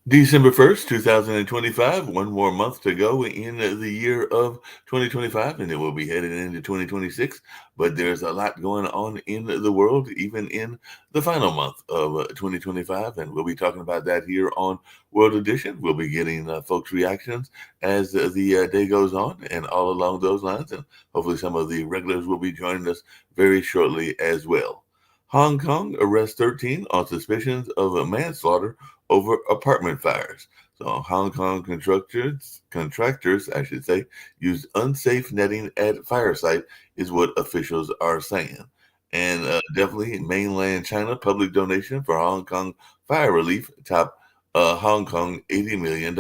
December 1st, 2025, one more month to go in the year of 2025, and then we'll be headed into 2026. But there's a lot going on in the world, even in the final month of 2025, and we'll be talking about that here on World Edition. We'll be getting folks' reactions as the day goes on, and all along those lines, and hopefully some of the regulars will be joining us very shortly as well. Hong Kong arrests 13 on suspicions of a manslaughter over apartment fires. So Hong Kong contractors, I should say, used unsafe netting at fire site, is what officials are saying. And definitely mainland China public donation for Hong Kong fire relief top Hong Kong $80 million.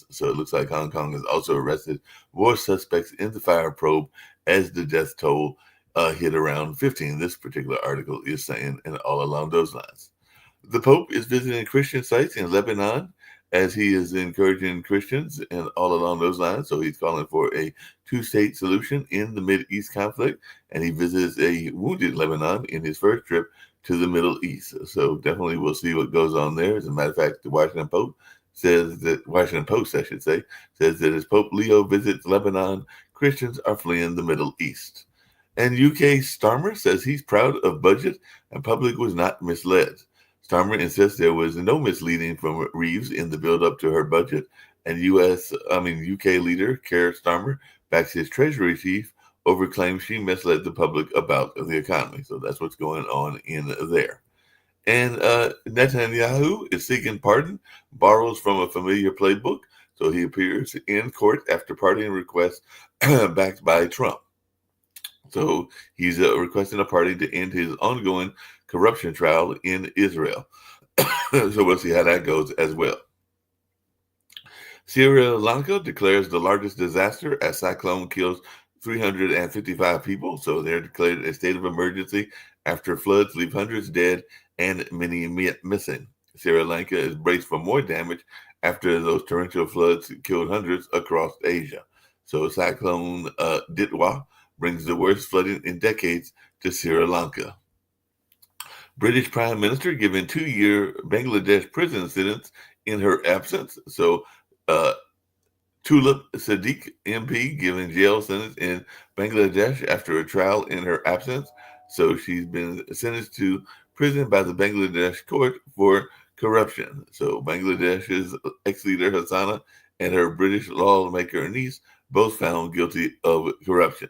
So it looks like Hong Kong has also arrested more suspects in the fire probe as the death toll hit around 15. This particular article is saying, and all along those lines. The Pope is visiting Christian sites in Lebanon as he is encouraging Christians and all along those lines. So he's calling for a two-state solution in the Mideast conflict, and he visits a wounded Lebanon in his first trip to the Middle East. So definitely we'll see what goes on there. As a matter of fact, the Washington Post, I should say, says that as Pope Leo visits Lebanon, Christians are fleeing the Middle East. And UK Starmer says he's proud of budget and public was not misled. Starmer insists there was no misleading from Reeves in the build-up to her budget, and UK leader Keir Starmer backs his Treasury chief over claims she misled the public about the economy. So that's what's going on in there. And Netanyahu is seeking pardon, borrows from a familiar playbook, so he appears in court after pardon request backed by Trump. So he's requesting a pardon to end his ongoing corruption trial in Israel. So we'll see how that goes as well. Sri Lanka declares the largest disaster as cyclone kills 355 people. So they're declared a state of emergency after floods leave hundreds dead and many missing. Sri Lanka is braced for more damage after those torrential floods killed hundreds across Asia. So Cyclone Ditwa brings the worst flooding in decades to Sri Lanka. British Prime Minister given 2-year Bangladesh prison sentence in her absence. So Tulip Siddiq MP given jail sentence in Bangladesh after a trial in her absence. So she's been sentenced to prison by the Bangladesh court for corruption. So Bangladesh's ex-leader Hassana and her British lawmaker niece both found guilty of corruption.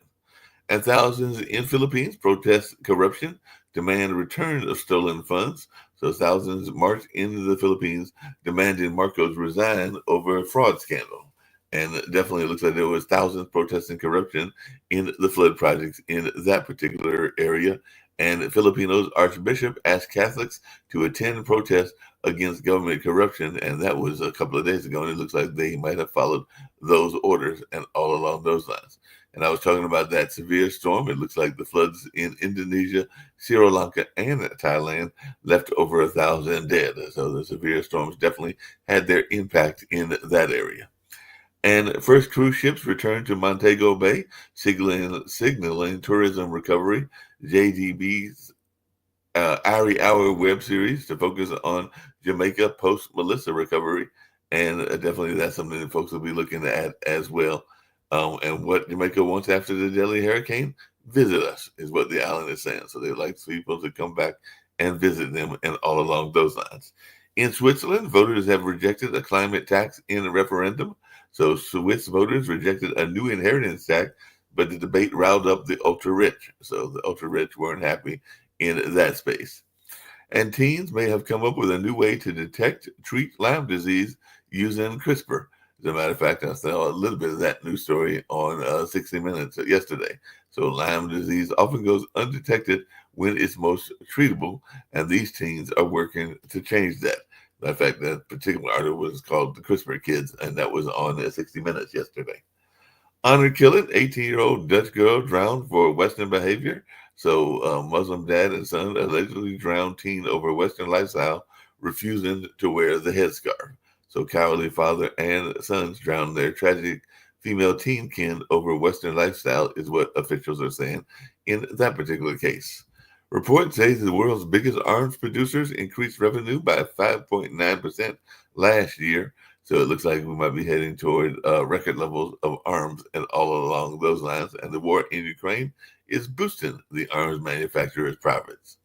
And thousands in Philippines protest corruption, demand return of stolen funds. So thousands marched into the Philippines demanding Marcos resign over a fraud scandal. And definitely it looks like there was thousands protesting corruption in the flood projects in that particular area. And Filipinos Archbishop asked Catholics to attend protests against government corruption. And that was a couple of days ago. And it looks like they might have followed those orders and all along those lines. And I was talking about that severe storm. It looks like the floods in Indonesia, Sri Lanka, and Thailand left over 1,000 dead. So the severe storms definitely had their impact in that area. And first cruise ships returned to Montego Bay, signaling tourism recovery. JGB's Ari Hour web series to focus on Jamaica post Melissa recovery. And definitely that's something that folks will be looking at as well. And what Jamaica wants after the deadly hurricane, visit us, is what the island is saying. So they'd like people to come back and visit them and all along those lines. In Switzerland, voters have rejected a climate tax in a referendum. So Swiss voters rejected a new inheritance tax, but the debate riled up the ultra-rich. So the ultra-rich weren't happy in that space. And teens may have come up with a new way to detect, treat Lyme disease using CRISPR. As a matter of fact, I saw a little bit of that news story on 60 Minutes yesterday. So Lyme disease often goes undetected when it's most treatable, and these teens are working to change that. Matter of fact, that particular article was called The CRISPR Kids, and that was on 60 Minutes yesterday. Honor killing, 18-year-old Dutch girl drowned for Western behavior. So Muslim dad and son allegedly drowned teen over Western lifestyle, refusing to wear the headscarf. So cowardly father and sons drowned their tragic female teen kin over Western lifestyle is what officials are saying in that particular case. Reports say the world's biggest arms producers increased revenue by 5.9% last year. So it looks like we might be heading toward record levels of arms and all along those lines. And the war in Ukraine is boosting the arms manufacturers' profits.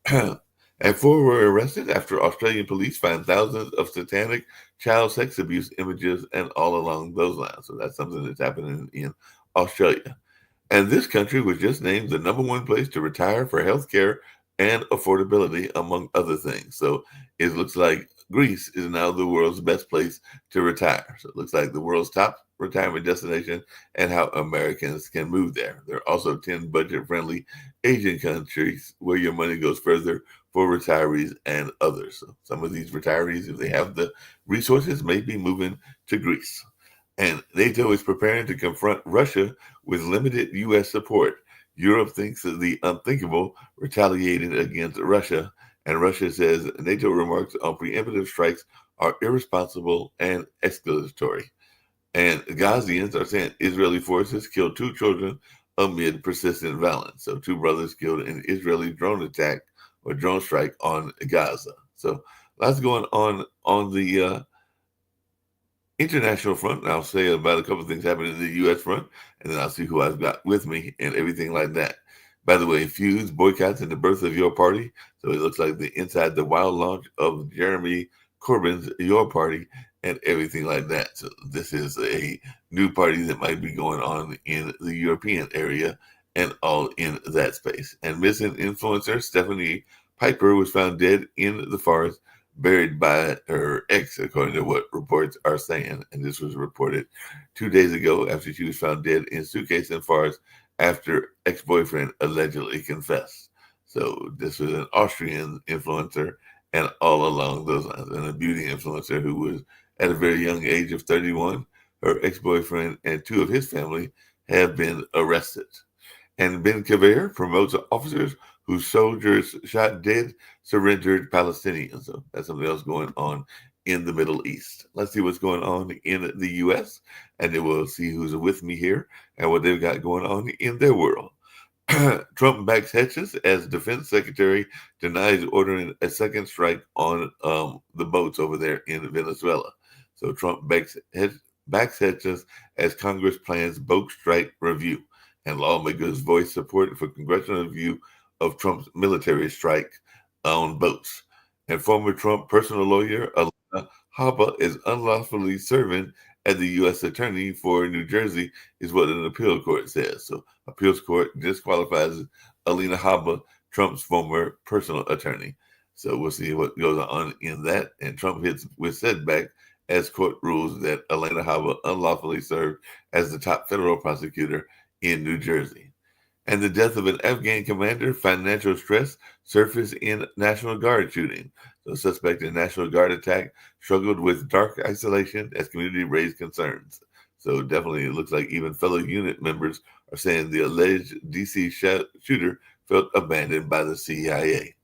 And four were arrested after Australian police found thousands of satanic child sex abuse images and all along those lines. So that's something that's happening in Australia. And this country was just named the number one place to retire for healthcare and affordability, among other things. So it looks like Greece is now the world's best place to retire. So it looks like the world's top retirement destination and how Americans can move there. There are also 10 budget friendly Asian countries where your money goes further for retirees and others. So some of these retirees, if they have the resources, may be moving to Greece. And NATO is preparing to confront Russia with limited U.S. support. Europe thinks of the unthinkable, retaliating against Russia, and Russia says NATO remarks on preemptive strikes are irresponsible and escalatory. And Ghazians are saying Israeli forces killed 2 children amid persistent violence. So 2 brothers killed in an Israeli drone attack or drone strike on Gaza. So lots going on the international front. And I'll say about a couple of things happening in the U.S. front, and then I'll see who I've got with me and everything like that. By the way, feuds, boycotts, and the birth of Your Party. So it looks like the Inside the Wild launch of Jeremy Corbyn's Your Party and everything like that. So this is a new party that might be going on in the European area and all in that space. And missing influencer Stephanie Piper was found dead in the forest, buried by her ex, according to what reports are saying. And this was reported 2 days ago after she was found dead in suitcase and forest after ex-boyfriend allegedly confessed. So this was an Austrian influencer and all along those lines, and a beauty influencer who was at a very young age of 31. Her ex-boyfriend and 2 of his family have been arrested. And Ben Kaver promotes officers whose soldiers shot dead surrendered Palestinians. So that's something else going on in the Middle East. Let's see what's going on in the U.S., and then we'll see who's with me here and what they've got going on in their world. Trump backs Hedges as defense secretary, denies ordering a second strike on the boats over there in Venezuela. So Trump backs Hedges as Congress plans boat strike review, and lawmakers voice support for congressional review of Trump's military strike on boats. And former Trump personal lawyer Alina Habba is unlawfully serving as the U.S. Attorney for New Jersey, is what an appeal court says. So appeals court disqualifies Alina Habba, Trump's former personal attorney. So we'll see what goes on in that. And Trump hits with setback as court rules that Alina Habba unlawfully served as the top federal prosecutor in New Jersey. And the death of an Afghan commander, financial stress, surfaced in National Guard shooting. So suspect in National Guard attack struggled with dark isolation as community raised concerns. So definitely it looks like even fellow unit members are saying the alleged DC shooter felt abandoned by the CIA.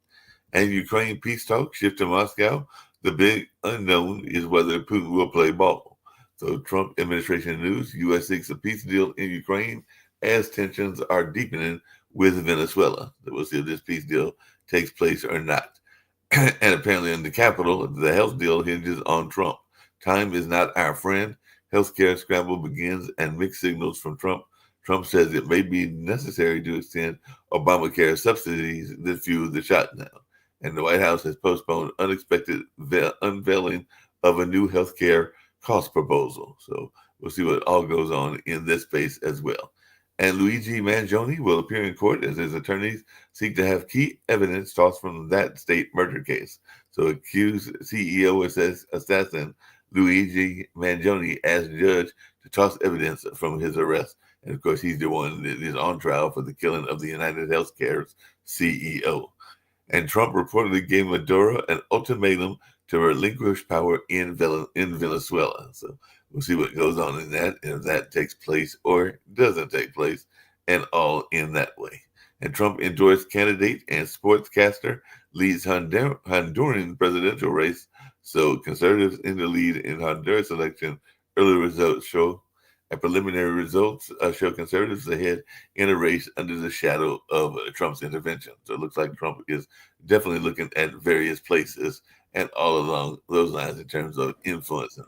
And Ukraine peace talks shift to Moscow. The big unknown is whether Putin will play ball. So Trump administration news, U.S. seeks a peace deal in Ukraine as tensions are deepening with Venezuela. We'll see if this peace deal takes place or not. And apparently in the Capitol, the health deal hinges on Trump. Time is not our friend. Healthcare scramble begins and mixed signals from Trump. Trump says it may be necessary to extend Obamacare subsidies that fuel the shutdown. And the White House has postponed unexpected unveiling of a new healthcare cost proposal. So we'll see what all goes on in this space as well. And Luigi Mangione will appear in court as his attorneys seek to have key evidence tossed from that state murder case. So accused CEO assassin Luigi Mangione asked judge to toss evidence from his arrest. And of course, he's the one that is on trial for the killing of the United Healthcare's CEO. And Trump reportedly gave Maduro an ultimatum to relinquish power in Venezuela. So we'll see what goes on in that, if that takes place or doesn't take place, and all in that way. And Trump endorsed candidate and sportscaster leads Honduran presidential race. So conservatives in the lead in Honduras election. Early results show And preliminary results show conservatives ahead in a race under the shadow of Trump's intervention. So it looks like Trump is definitely looking at various places and all along those lines in terms of influence.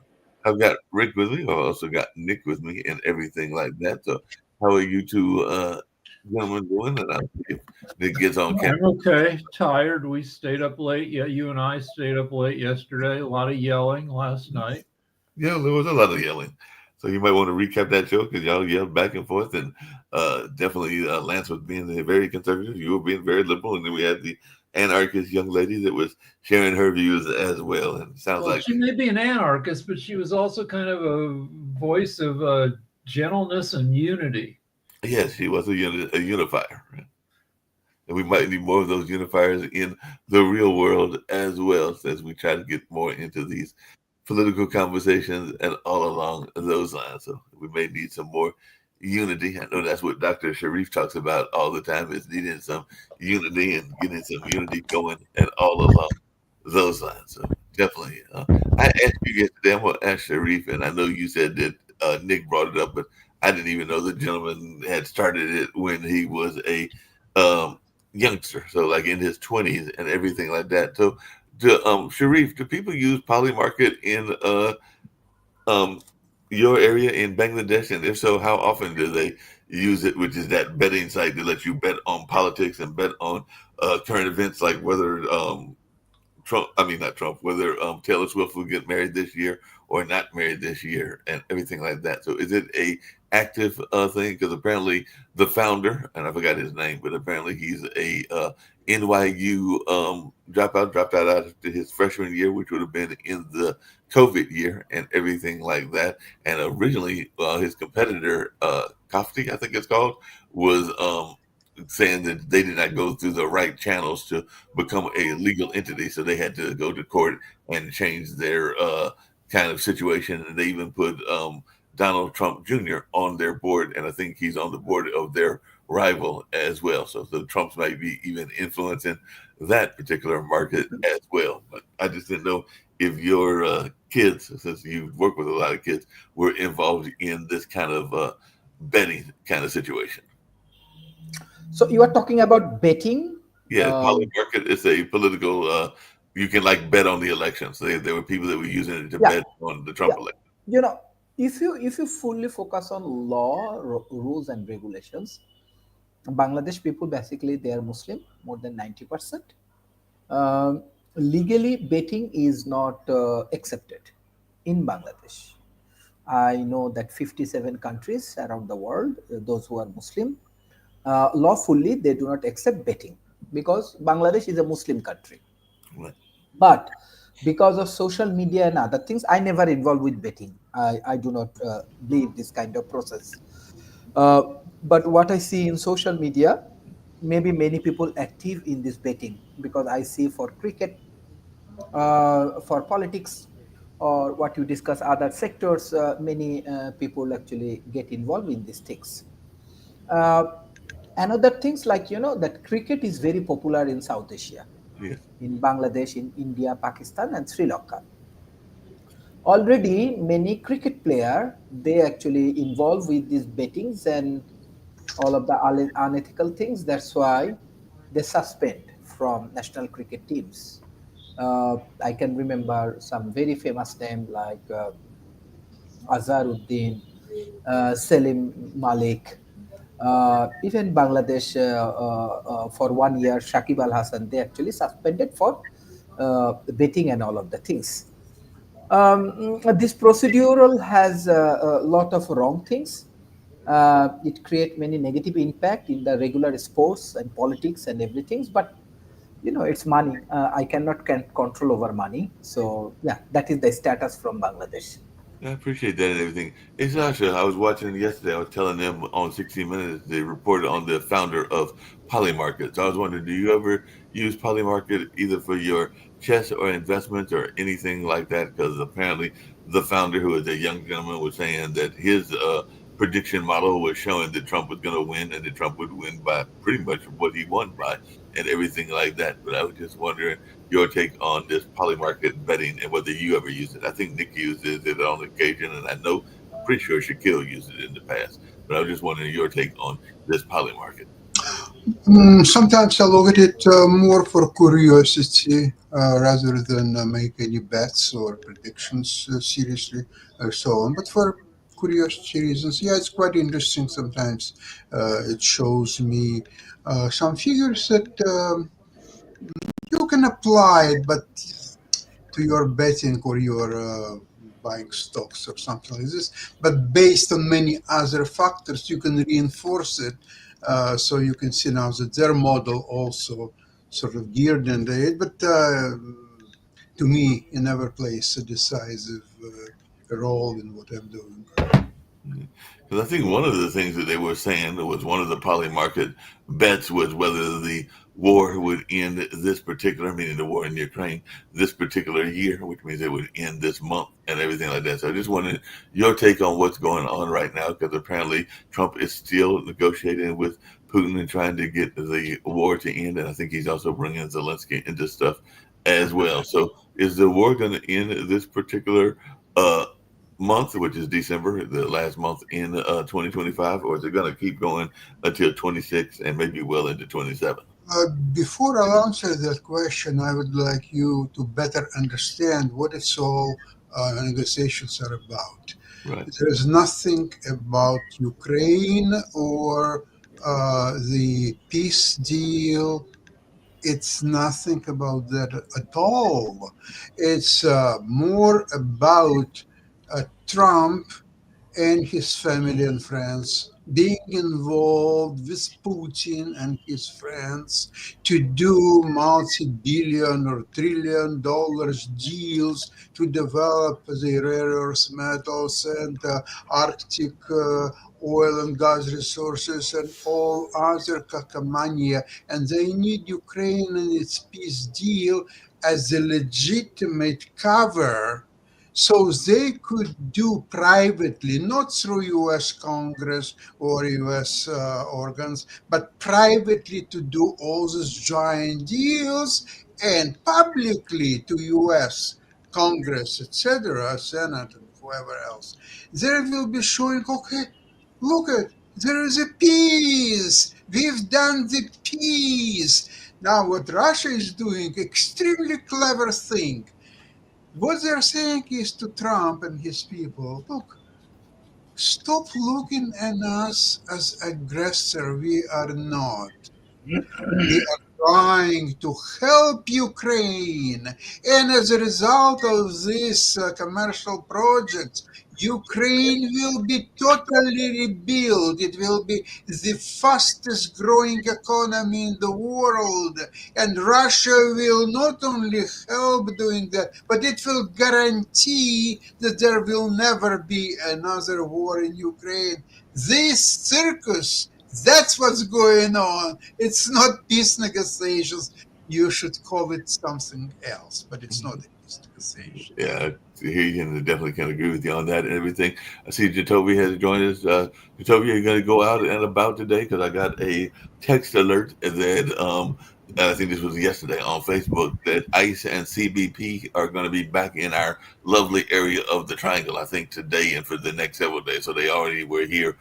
I've got Rick with me. I've also got Nick with me and everything like that. So how are you two gentlemen doing? And I'll see if Nick gets on camera. I'm okay. Tired. We stayed up late. Yeah, you and I stayed up late yesterday. A lot of yelling last night. Yeah, there was a lot of yelling. So you might want to recap that show because y'all yelled back and forth, and definitely Lance was being very conservative. You were being very liberal, and then we had the anarchist young lady that was sharing her views as well. And it sounds Well, like she may be an anarchist, but she was also kind of a voice of gentleness and unity. yes, she was a unifier, right? And we might need more of those unifiers in the real world as well, as we try to get more into these political conversations and all along those lines. So we may need some more unity. I know that's what Dr. Sharif talks about all the time is needing some unity and getting some unity going and all along those lines. So definitely. I asked you yesterday, I'm going to ask Sharif, and I know you said that Nick brought it up, but I didn't even know the gentleman had started it when he was a um, youngster. So like in his 20s and everything like that. So Sharif, do people use Polymarket in um, your area in Bangladesh? And if so, how often do they use it, which is that betting site that lets you bet on politics and bet on current events like whether Trump, I mean, not Trump, whether Taylor Swift will get married this year or not married this year and everything like that. So is it a active thing? Because apparently the founder, and I forgot his name, but apparently he's a NYU dropped out after his freshman year, which would have been in the COVID year and everything like that. And originally his competitor, Kofti, I think it's called, was saying that they did not go through the right channels to become a legal entity, so they had to go to court and change their kind of situation. And they even put Donald Trump Jr. on their board, and I think he's on the board of their rival as well. So the Trumps might be even influencing that particular market as well. But I just didn't know if your kids, since you work with a lot of kids, were involved in this kind of betting kind of situation. So you are talking about betting. Yeah, Poly Market is a political. You can like bet on the elections. There were people that were using it to Yeah, bet on the Trump yeah. election. You know, if you fully focus on law, rules, and regulations, Bangladesh people basically they are Muslim, more than 90%. Um, Legally, betting is not accepted in Bangladesh. I know that 57 countries around the world, those who are Muslim, lawfully they do not accept betting because Bangladesh is a Muslim country. Right. But because of social media and other things, I never involved with betting. I do not believe this kind of process. Uh, but what I see in social media, maybe many people active in this betting because I see for cricket, for politics, or what you discuss other sectors, many people actually get involved in these things. Uh, Another things like that cricket is very popular in South Asia, Yes. in Bangladesh, in India, Pakistan, and Sri Lanka. Already, many cricket player they actually involve with these bettings and all of the unethical things. That's why they suspend from national cricket teams. I can remember some very famous name like Azharuddin, Selim Malik, even Bangladesh for 1 year, Shakib Al Hassan, they actually suspended for betting and all of the things. This procedural has a lot of wrong things. It create many negative impact in the regular sports and politics and everything. But it's money. I cannot can control over money. So yeah, that is the status from Bangladesh. I appreciate that and everything. It's Sasha. I was watching yesterday. I was telling them on 60 Minutes, they reported on the founder of Polymarket. So I was wondering, do you ever use Polymarket either for your chess or investments or anything like that? Because apparently the founder, who is a young gentleman, was saying that his prediction model was showing that Trump was going to win and that Trump would win by pretty much what he won by and everything like that. But I was just wondering your take on this polymarket betting and whether you ever use it. I think Nick uses it on occasion, and I know pretty sure Shaquille used it in the past. But I was just wondering your take on this poly market. Sometimes I look at it more for curiosity rather than make any bets or predictions seriously or so on. But for curiosity reasons, yeah, it's quite interesting sometimes. It shows me some figures that you can apply, but to your betting or your buying stocks or something like this. But based on many other factors, you can reinforce it. So you can see now that their model also sort of geared into it. But to me, it never plays a decisive role in what I'm doing. Because I think one of the things that they were saying was one of the poly market bets was whether the war would end this particular, meaning the war in Ukraine, this particular year, which means it would end this month and everything like that. So I just wanted your take on what's going on right now, because apparently Trump is still negotiating with Putin and trying to get the war to end. And I think he's also bringing Zelensky into stuff as well. So is the war going to end this particular month, which is December, the last month in 2025, or is it going to keep going until 26 and maybe well into 27? Before I answer that question, I would like you to better understand what it's all negotiations are about. Right. There is nothing about Ukraine or the peace deal. It's nothing about that at all. It's more about Trump and his family and friends being involved with Putin and his friends to do multi-billion or trillion dollars deals to develop the rare earth metals and Arctic oil and gas resources and all other cacamania. And they need Ukraine and its peace deal as a legitimate cover so they could do privately, not through U.S. Congress or U.S. Organs, but privately to do all these giant deals and publicly to U.S. Congress, etc., Senate, and whoever else. They will be showing, okay, look at, there is a peace. We've done the peace. Now, what Russia is doing, extremely clever thing. What they're saying is to Trump and his people, look, stop looking at us as aggressor. We are not. We are trying to help Ukraine. And as a result of this commercial projects, Ukraine will be totally rebuilt. It will be the fastest growing economy in the world. And Russia will not only help doing that, but it will guarantee that there will never be another war in Ukraine. This circus, that's what's going on. It's not peace negotiations. You should call it something else, but it's not a peace negotiation. Yeah, he can definitely can agree with you on that and everything. I see Jacoby has joined us. Jacoby, are you going to go out and about today? Because I got a text alert that I think this was yesterday on Facebook that ICE and CBP are going to be back in our lovely area of the Triangle, I think today and for the next several days. So they already were here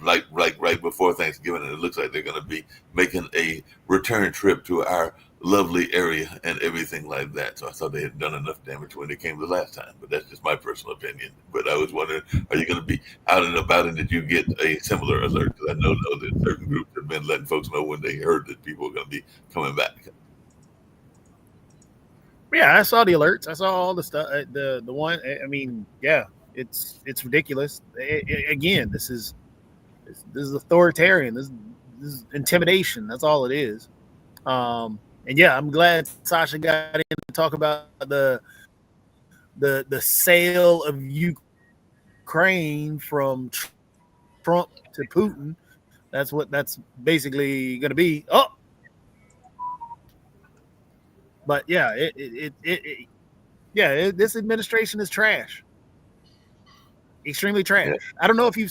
like right before Thanksgiving, and it looks like they're going to be making a return trip to our lovely area and everything like that. So I thought they had done enough damage when they came the last time, but that's just my personal opinion. But I was wondering, are you going to be out and about, and did you get a similar alert? Because I know that certain groups have been letting folks know when they heard that people were going to be coming back. Yeah, I saw the alerts. I saw all the stuff. The one. I mean, yeah, it's ridiculous. Again, this is authoritarian. This is intimidation. That's all it is. And yeah, I'm glad Sasha got in to talk about the sale of Ukraine from Trump to Putin. That's what that's basically going to be. Oh, but yeah, this administration is trash. Extremely trash. Yeah. I don't know if did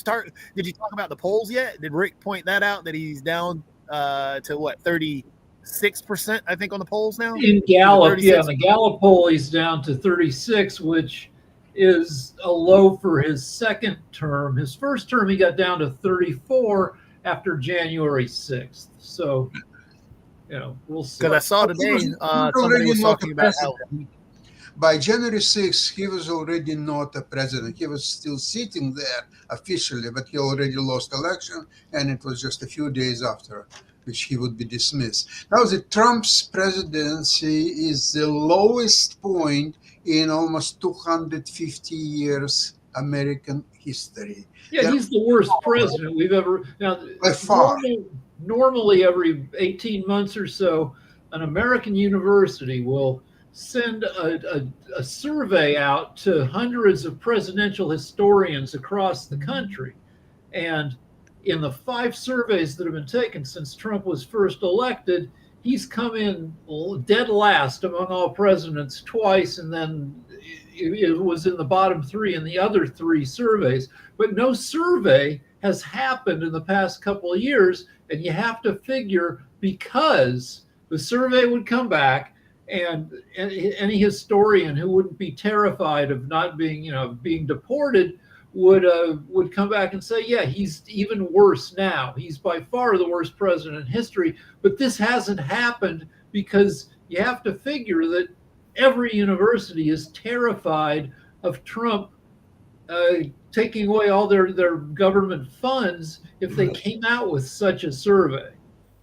you talk about the polls yet? Did Rick point that out, that he's down to what, 36%, I think, on the polls now? In Gallup, yeah, in the Gallup poll, he's down to 36, which is a low for his second term. His first term, he got down to 34 after January 6th. So, we'll see. Because I saw today somebody was talking about how by January 6th, he was already not a president. He was still sitting there officially, but he already lost election, and it was just a few days after which he would be dismissed. Now, the Trump's presidency is the lowest point in almost 250 years American history. Yeah, he's the worst president we've ever. Now, by far. Normally, every 18 months or so, an American university will send a survey out to hundreds of presidential historians across the country. And in the 5 surveys that have been taken since Trump was first elected, he's come in dead last among all presidents twice, and then it was in the bottom 3 in the other 3 surveys. But no survey has happened in the past couple of years, and you have to figure because the survey would come back, and any historian who wouldn't be terrified of not being, being deported would come back and say, yeah, he's even worse now. He's by far the worst president in history. But this hasn't happened because you have to figure that every university is terrified of Trump taking away all their government funds if they came out with such a survey.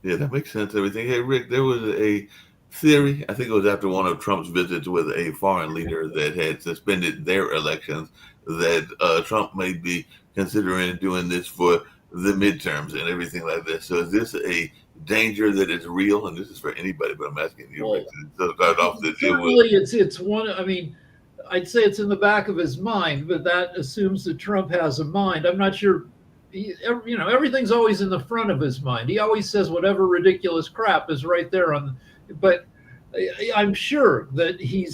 Yeah, that makes sense. Everything. Hey, Rick, there was a theory, I think it was after one of Trump's visits with a foreign leader that had suspended their elections, that Trump may be considering doing this for the midterms and everything like this. So is this a danger that is real? And this is for anybody, but I'm asking you, Rick, to start off the deal with. It's one. I mean, I'd say it's in the back of his mind, but that assumes that Trump has a mind. I'm not sure. Everything's always in the front of his mind. He always says whatever ridiculous crap is right there on. But I'm sure that he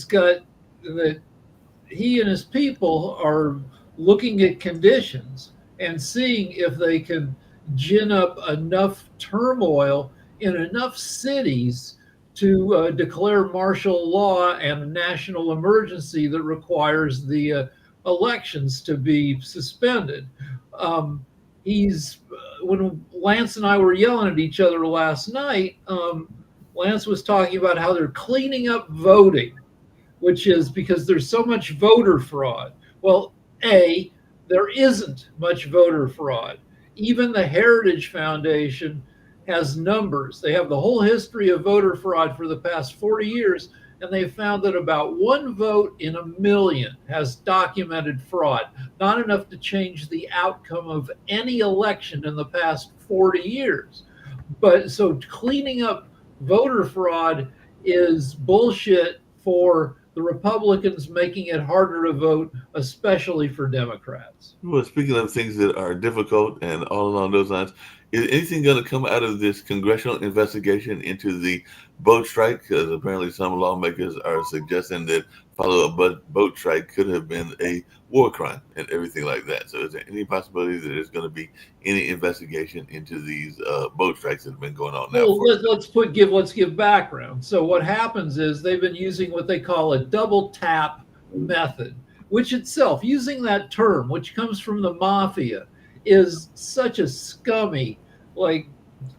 and his people are looking at conditions and seeing if they can gin up enough turmoil in enough cities to declare martial law and a national emergency that requires the elections to be suspended. When Lance and I were yelling at each other last night, Lance was talking about how they're cleaning up voting, which is because there's so much voter fraud. Well, there isn't much voter fraud. Even the Heritage Foundation has numbers. They have the whole history of voter fraud for the past 40 years, and they found that about 1 vote in 1,000,000 has documented fraud, not enough to change the outcome of any election in the past 40 years. But so cleaning up voter fraud is bullshit for the Republicans, making it harder to vote, especially for Democrats. Well, speaking of things that are difficult and all along those lines, is anything going to come out of this congressional investigation into the boat strike? Because apparently some lawmakers are suggesting that follow-up boat strike could have been a war crime and everything like that. So is there any possibility that there's going to be any investigation into these boat strikes that have been going on now? Well, let's give background. So what happens is they've been using what they call a double tap method, which itself, using that term, which comes from the mafia, is such a scummy, like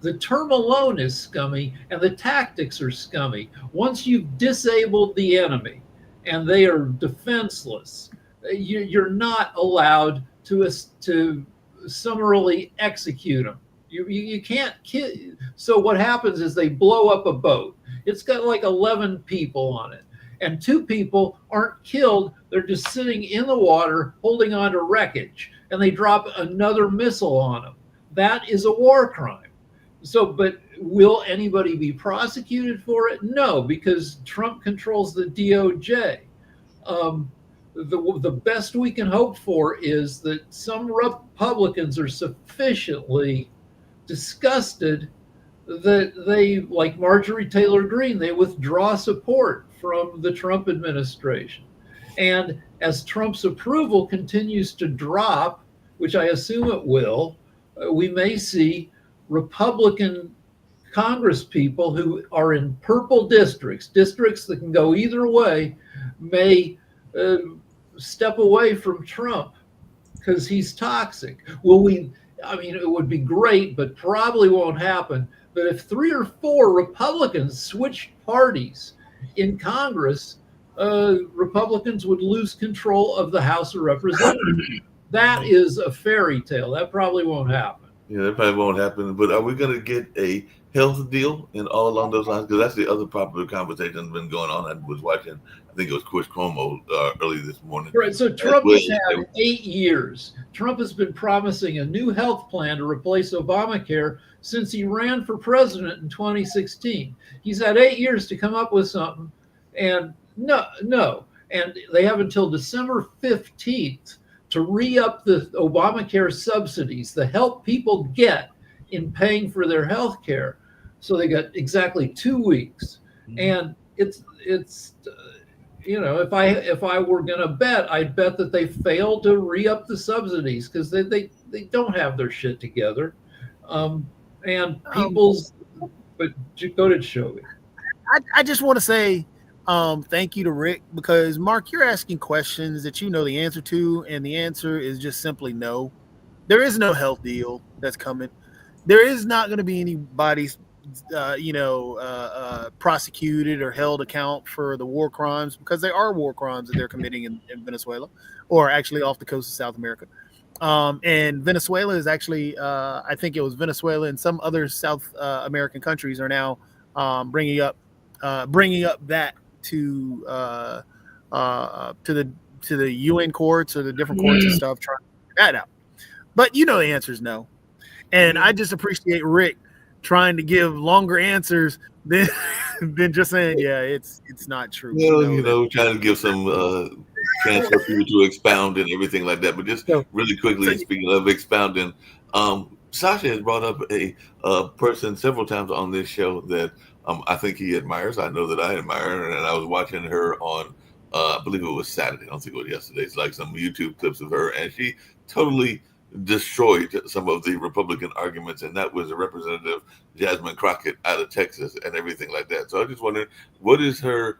the term alone is scummy and the tactics are scummy. Once you've disabled the enemy and they are defenseless, you're not allowed to summarily execute them. You can't kill. So what happens is they blow up a boat. It's got like 11 people on it, and 2 people aren't killed. They're just sitting in the water holding on to wreckage, and they drop another missile on them. That is a war crime. So, but will anybody be prosecuted for it? No, because Trump controls the DOJ. The best we can hope for is that some Republicans are sufficiently disgusted that they, like Marjorie Taylor Greene, they withdraw support from the Trump administration. And as Trump's approval continues to drop, which I assume it will, we may see Republican Congress people who are in purple districts that can go either way, may step away from Trump because he's toxic. Will we? I mean, it would be great, but probably won't happen. But if 3 or 4 Republicans switched parties in Congress, Republicans would lose control of the House of Representatives. That is a fairy tale. That probably won't happen. Yeah, that probably won't happen. But are we going to get a health deal and all along those lines? Because that's the other popular conversation that's been going on. I was watching, I think it was Chris Cuomo early this morning. Right. So Trump has had 8 years. Trump has been promising a new health plan to replace Obamacare since he ran for president in 2016. He's had 8 years to come up with something, and no. And they have until December 15th to re-up the Obamacare subsidies, the help people get in paying for their health care. So they got exactly 2 weeks. And it's if I were going to bet, I'd bet that they failed to re-up the subsidies because they don't have their shit together. And people's, but go to Jovi. I just want to say thank you to Rick, because Mark, you're asking questions that you know the answer to, and the answer is just simply no. There is no health deal that's coming. There is not going to be anybody, prosecuted or held account for the war crimes, because they are war crimes that they're committing in Venezuela, or actually off the coast of South America. And Venezuela is actually, I think it was Venezuela and some other South American countries are now bringing up that to the UN courts or the different courts and stuff, trying to figure that out. But the answer is no. And I just appreciate Rick trying to give longer answers than just saying, yeah, it's not true. Trying to give some chance for people to expound and everything like that. But just really quickly, speaking of expounding, Sasha has brought up a person several times on this show that I think he admires. I know that I admire her, and I was watching her on, I believe it was Saturday. I don't think it was yesterday. It's like some YouTube clips of her, and she totally destroyed some of the Republican arguments, and that was a Representative Jasmine Crockett out of Texas and everything like that. So I just wondered, what is her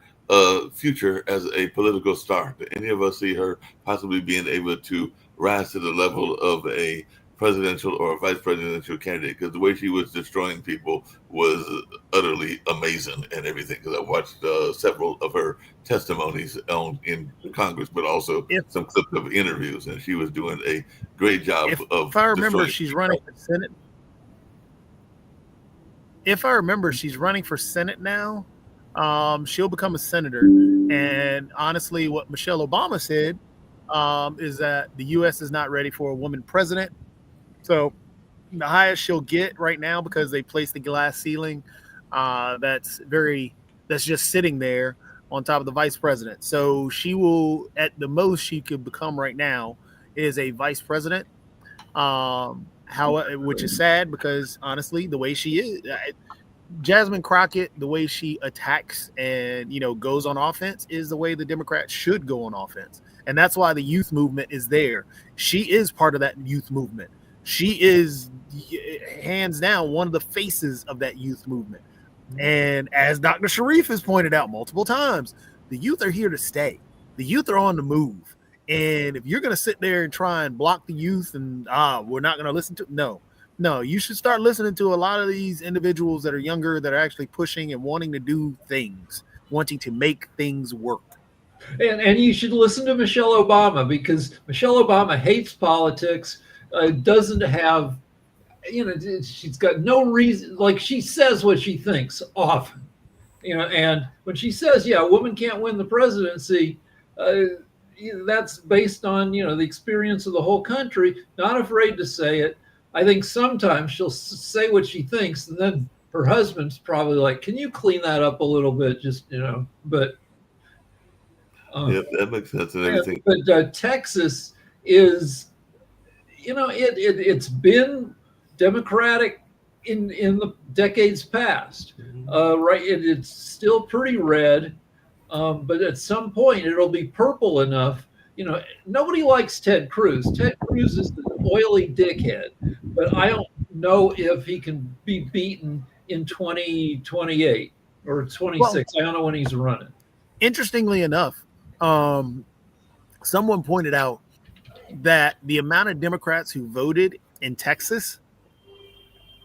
future as a political star? Do any of us see her possibly being able to rise to the level of a presidential or a vice presidential candidate? Because the way she was destroying people was utterly amazing and everything. Because I watched several of her testimonies in Congress, but also some clips of interviews, and she was doing a great job of. If I remember, she's running for Senate. If I remember, she's running for Senate now. She'll become a senator. And honestly, what Michelle Obama said is that the U.S. is not ready for a woman president. So the highest she'll get right now, because they placed the glass ceiling that's just sitting there on top of the vice president. So she will, at the most she could become right now, is a vice president. Which is sad, because honestly, the way she is, Jasmine Crockett, the way she attacks and goes on offense is the way the Democrats should go on offense. And that's why the youth movement is there. She is part of that youth movement. She is hands down one of the faces of that youth movement. And as Dr. Sharif has pointed out multiple times, the youth are here to stay. The youth are on the move. And if you're going to sit there and try and block the youth and we're not going to listen to, no, you should start listening to a lot of these individuals that are younger, that are actually pushing and wanting to do things, wanting to make things work. And you should listen to Michelle Obama, because Michelle Obama hates politics. Doesn't have, she's got no reason, like she says what she thinks often, and when she says, a woman can't win the presidency, that's based on, the experience of the whole country, not afraid to say it. I think sometimes she'll say what she thinks, and then her husband's probably like, can you clean that up a little bit? Just, but. Yeah, that makes sense and everything. But Texas is, it's been Democratic in the decades past, right? It's still pretty red, but at some point it'll be purple enough. Nobody likes Ted Cruz. Ted Cruz is the oily dickhead, but I don't know if he can be beaten in 2028 or 26. I don't know when he's running. Interestingly enough, someone pointed out that the amount of Democrats who voted in Texas,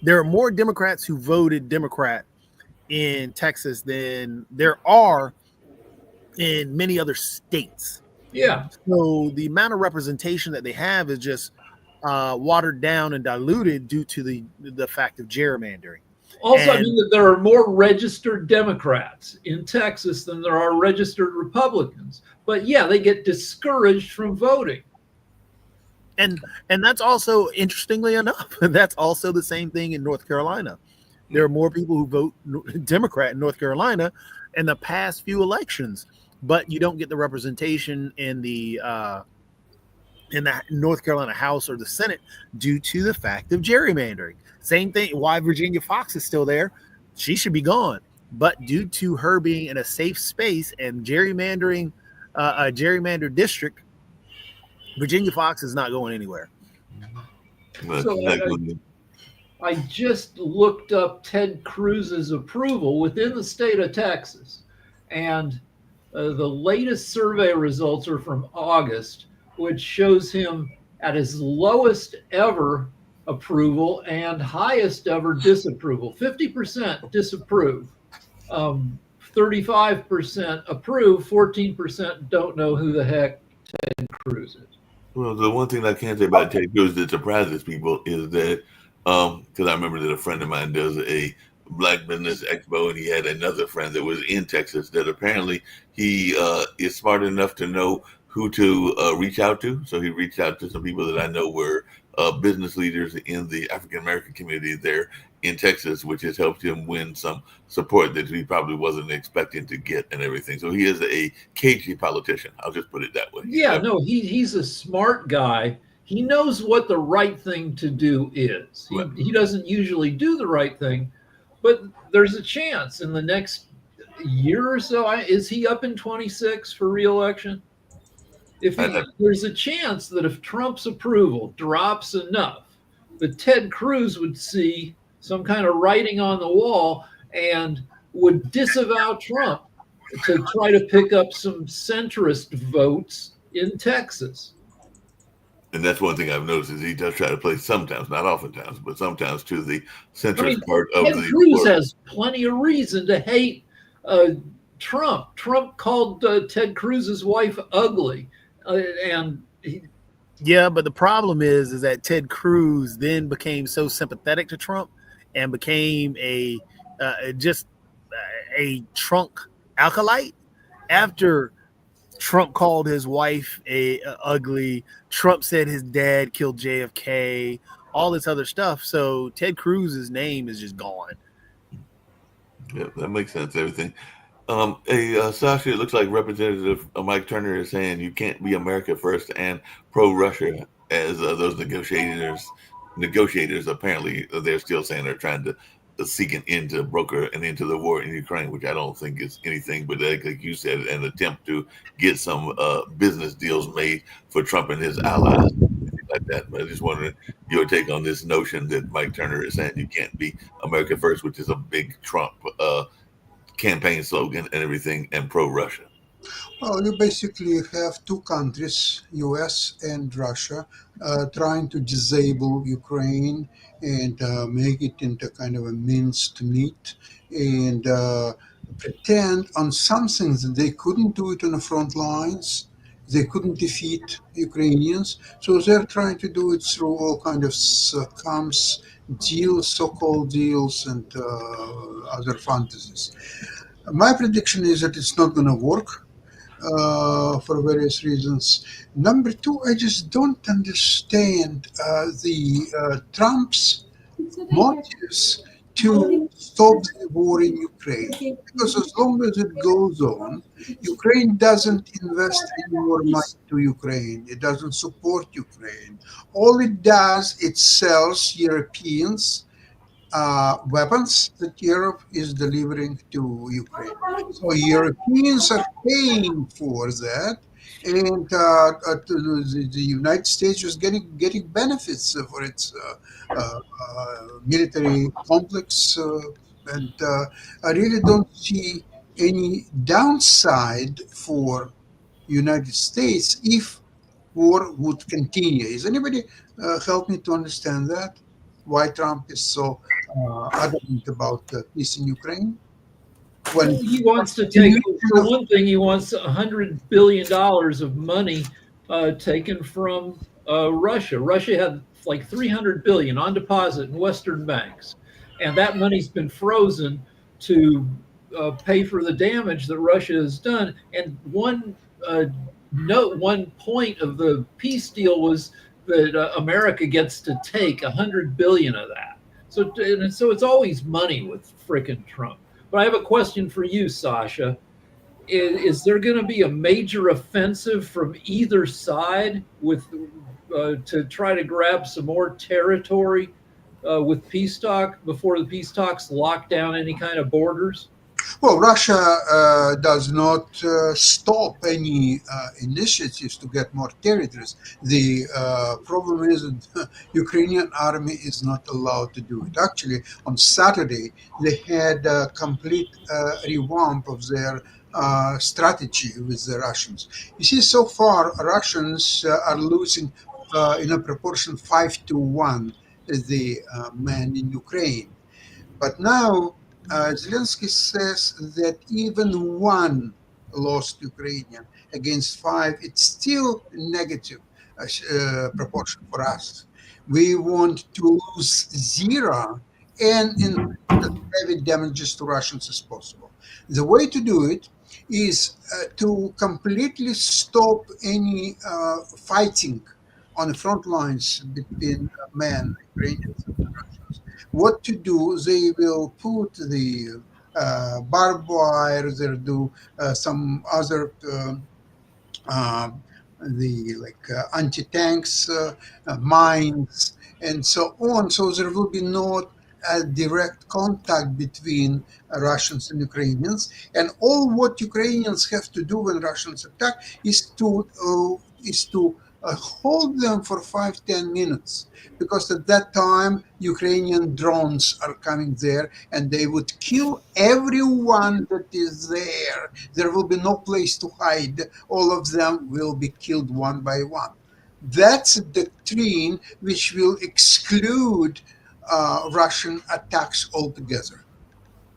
there are more Democrats who voted Democrat in Texas than there are in many other states. Yeah. So the amount of representation that they have is just watered down and diluted due to the fact of gerrymandering. Also, I mean that there are more registered Democrats in Texas than there are registered Republicans. But yeah, they get discouraged from voting. And that's also, interestingly enough, that's also the same thing in North Carolina. There are more people who vote Democrat in North Carolina in the past few elections, but you don't get the representation in the North Carolina House or the Senate due to the fact of gerrymandering. Same thing. Why Virginia Foxx is still there? She should be gone, but due to her being in a safe space and gerrymandering, a gerrymandered district, Virginia Foxx is not going anywhere. So I just looked up Ted Cruz's approval within the state of Texas, and the latest survey results are from August, which shows him at his lowest ever approval and highest ever disapproval. 50% disapprove, 35% approve, 14% don't know who the heck Ted Cruz is. Well, the one thing I can say about Ted Cruz that surprises people is that, because I remember that a friend of mine does a Black Business Expo, and he had another friend that was in Texas that apparently he is smart enough to know who to reach out to. So he reached out to some people that I know were business leaders in the African American community there in Texas, which has helped him win some support that he probably wasn't expecting to get and everything. So he is a cagey politician. I'll just put it that way. Yeah, no, he's a smart guy. He knows what the right thing to do is. He doesn't usually do the right thing, but there's a chance in the next year or so. Is he up in 26 for re-election? There's a chance that if Trump's approval drops enough, that Ted Cruz would see some kind of writing on the wall and would disavow Trump to try to pick up some centrist votes in Texas. And that's one thing I've noticed is he does try to play sometimes, not oftentimes, but sometimes to the centrist part of Ted the Cruz has plenty of reason to hate Trump. Trump called Ted Cruz's wife ugly. Yeah, but the problem is that Ted Cruz then became so sympathetic to Trump and became a Trump acolyte after Trump called his wife ugly. Trump said his dad killed JFK, all this other stuff. So Ted Cruz's name is just gone. Yeah, that makes sense. Everything. Sasha, it looks like Representative Mike Turner is saying you can't be America first and pro-Russia, as those negotiators apparently they're still saying they're trying to seek an end to broker an end to the war in Ukraine, which I don't think is anything but, like you said, an attempt to get some business deals made for Trump and his allies, like that. But I just wondering your take on this notion that Mike Turner is saying you can't be America first, which is a big Trump campaign slogan and everything, and pro-Russia. Well, you basically have two countries, US and Russia, trying to disable Ukraine and make it into kind of a minced meat and pretend on some things that they couldn't do it on the front lines. They couldn't defeat Ukrainians. So they're trying to do it through all kind of deals, so-called deals, and other fantasies. My prediction is that it's not going to work for various reasons. Number two, I just don't understand the Trump's motives to stop the war in Ukraine. Because as long as it goes on, Ukraine doesn't invest any more money to Ukraine. It doesn't support Ukraine. All it does, it sells Europeans weapons that Europe is delivering to Ukraine. So Europeans are paying for that, and the United States is getting benefits for its military complex, and I really don't see any downside for United States if war would continue. Is anybody help me to understand that? Why Trump is so adamant about peace in Ukraine? When Well, he wants to take, continuation for of one thing, he wants $100 billion of money taken from Russia. Russia had like 300 billion on deposit in Western banks, and that money's been frozen to pay for the damage that Russia has done. And uh, one point of the peace deal was that America gets to take 100 billion of that. So it's always money with frickin' Trump. But I have a question for you, Sasha. Is there going to be a major offensive from either side with to try to grab some more territory with peace talk before the peace talks lock down any kind of borders? Well, Russia does not stop any initiatives to get more territories. The problem is that Ukrainian army is not allowed to do it. Actually, on Saturday, they had a complete revamp of their strategy with the Russians. You see, so far, Russians are losing in a proportion 5-1 the men in Ukraine. But now Zelensky says that even one lost Ukrainian against five, it's still negative proportion for us. We want to lose zero and inflict as heavy damages to Russians as possible. The way to do it is to completely stop any fighting on the front lines between men, Ukrainians, and Russians. What to do? They will put the barbed wire. They'll do some other uh, the like anti-tanks, mines, and so on. So there will be no direct contact between Russians and Ukrainians. And all what Ukrainians have to do when Russians attack is to hold them for 5-10 minutes, because at that time Ukrainian drones are coming there and they would kill everyone that is there. There will be no place to hide. All of them will be killed one by one. That's a doctrine which will exclude Russian attacks altogether.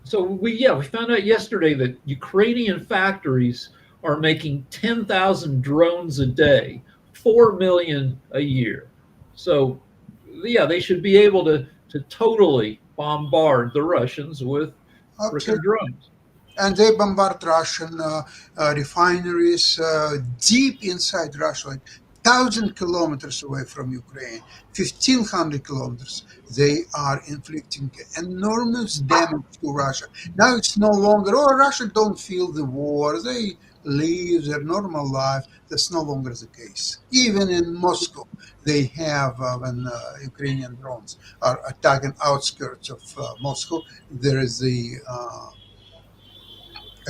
So we found out yesterday that Ukrainian factories are making 10,000 drones a day, 4 million a year. So yeah, they should be able to totally bombard the Russians with Okay. freaking drones. And they bombard Russian refineries deep inside Russia, like 1,000 kilometers away from Ukraine, 1,500 kilometers. They are inflicting enormous damage to Russia. Now it's no longer, oh, Russia don't feel the war. They live their normal life. That's no longer the case. Even in Moscow, they have, when Ukrainian drones are attacking outskirts of Moscow, there is a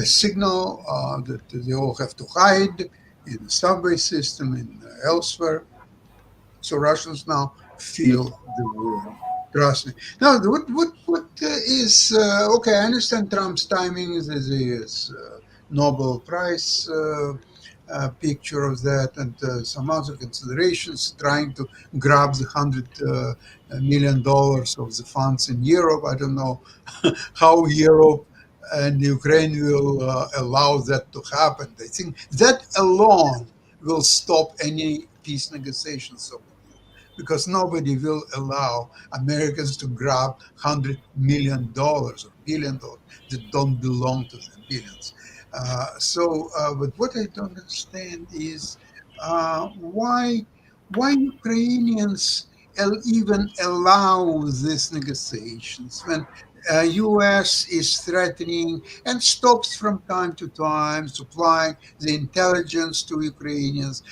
signal that they all have to hide in the subway system and elsewhere. So Russians now feel the war. Trust me. Now, what is okay? I understand Trump's timing is his Nobel Prize picture of that, and some other considerations, trying to grab the $100 million of the funds in Europe. I don't know how Europe and Ukraine will allow that to happen. I think that alone will stop any peace negotiations over there, because nobody will allow Americans to grab $100 million or $1 billion that don't belong to them, billions. But what I don't understand is why Ukrainians even allow these negotiations when U.S. is threatening and stops from time to time supplying the intelligence to Ukrainians,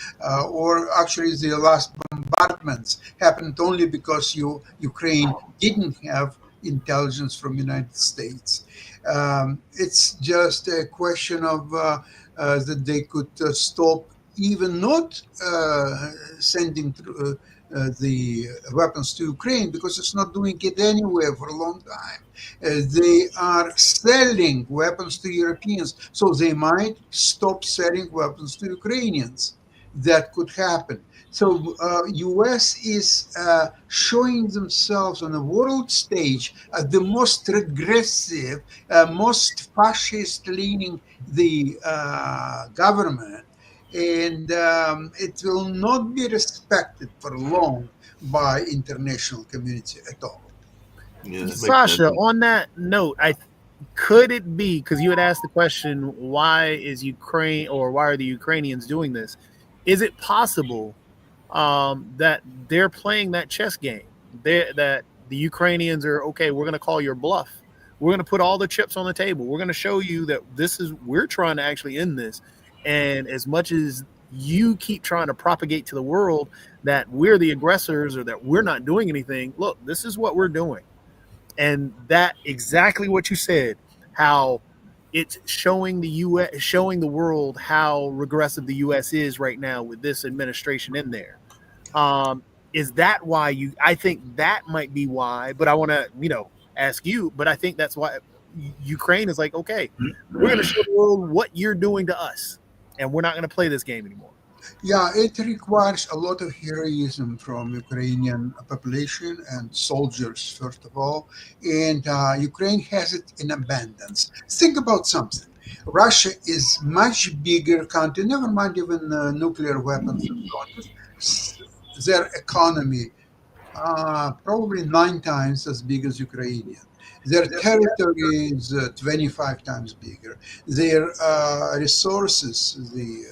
or actually the last bombardments happened only because Ukraine didn't have intelligence from United States. It's just a question of that they could stop even not sending the weapons to Ukraine because it's not doing it anywhere for a long time. They are selling weapons to Europeans, so they might stop selling weapons to Ukrainians. That could happen. So U.S. is showing themselves on a world stage as the most regressive, most fascist-leaning the government, and it will not be respected for long by international community at all. Yeah, that makes Sasha, sense. on that note, could it be, because you had asked the question, why is Ukraine or why are the Ukrainians doing this? Is it possible that they're playing that chess game? That the Ukrainians are, okay, we're going to call your bluff. We're going to put all the chips on the table. We're going to show you that we're trying to actually end this. And as much as you keep trying to propagate to the world that we're the aggressors or that we're not doing anything, look, this is what we're doing. And that exactly what you said, how it's showing the U.S., showing the world how regressive the U.S. is right now with this administration in there. Is that why I think that might be why, but I want to, ask you, but I think that's why Ukraine is like, okay, we're going to show the world what you're doing to us, and we're not going to play this game anymore. Yeah, it requires a lot of heroism from Ukrainian population and soldiers, first of all, and Ukraine has it in abundance. Think about something. Russia is much bigger country, never mind even nuclear weapons and so on. Their economy probably 9 times as big as Ukrainian. Their territory is 25 times bigger. Their resources, the